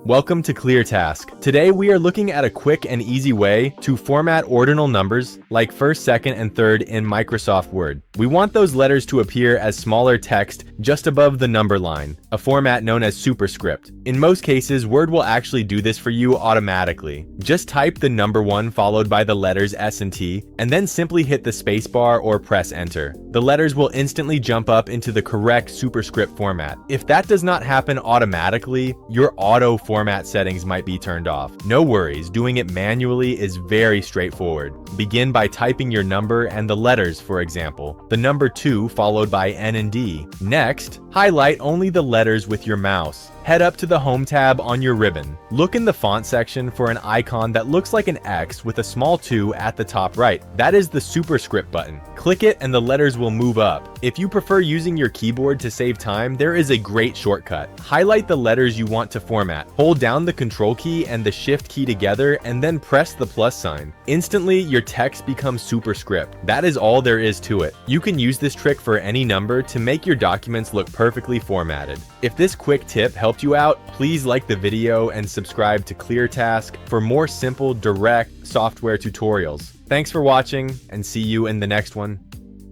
Welcome to ClearTask. Today we are looking at a quick and easy way to format ordinal numbers like first, second, and third in Microsoft Word. We want those letters to appear as smaller text just above the number line, a format known as Superscript. In most cases, Word will actually do this for you automatically. Just type the number 1 followed by the letters S and T, and then simply hit the spacebar or press enter. The letters will instantly jump up into the correct Superscript format. If that does not happen automatically, your auto format settings might be turned off. No worries, doing it manually is very straightforward. Begin by typing your number and the letters, for example, the number 2 followed by N and D. Next, highlight only the letters with your mouse. Head up to the Home tab on your ribbon. Look in the font section for an icon that looks like an X with a small 2 at the top right. That is the Superscript button. Click it and the letters will move up. If you prefer using your keyboard to save time, there is a great shortcut. Highlight the letters you want to format. Hold down the Control key and the Shift key together and then press the plus sign. Instantly, your text becomes Superscript. That is all there is to it. You can use this trick for any number to make your documents look perfectly formatted. If this quick tip helped you out, please like the video and subscribe to ClearTask for more simple, direct software tutorials. Thanks for watching and see you in the next one.